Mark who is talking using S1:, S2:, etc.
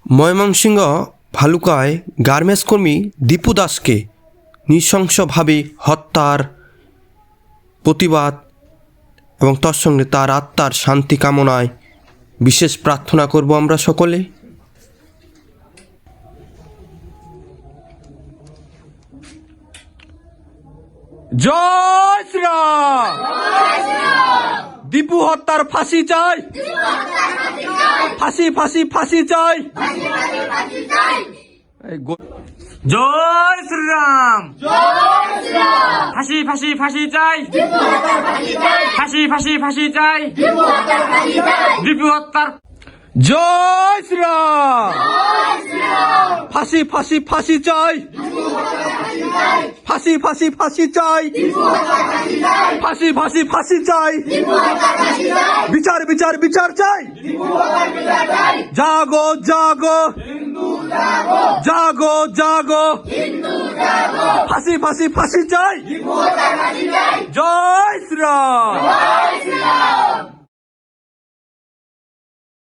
S1: Mymensingh ভালুকায় garments কর্মী দীপু দাসকে নৃশংসভাবে হত্যার প্রতিবাদ এবং তার সঙ্গে তার আত্মার শান্তি কামনায় বিশেষ প্রার্থনা করব আমরা সকলে।
S2: জয় শ্রীরাম। দীপু হত্যার ফাঁসি চাই, ফাঁসি ফাঁসি ফাঁসি চাই। জয় শ্রীরাম। ফাঁসি ফাঁসি ফাঁসি চাই, ফাঁসি ফাঁসি ফাঁসি চাই। দীপু হত্যার জয় শ্রীরাম। ফাঁসি ফাঁসি ফাঁসি চাই, ফাঁসি ফাঁসি ফাঁসি চাই, ফাঁসি ফাঁসি ফাঁসি চাই। বিচার বিচার বিচার চাই। জাগো জাগো, জাগো জাগো, ফাঁসি ফাঁসি ফাঁসি চাই। জয় শ্রীরাম।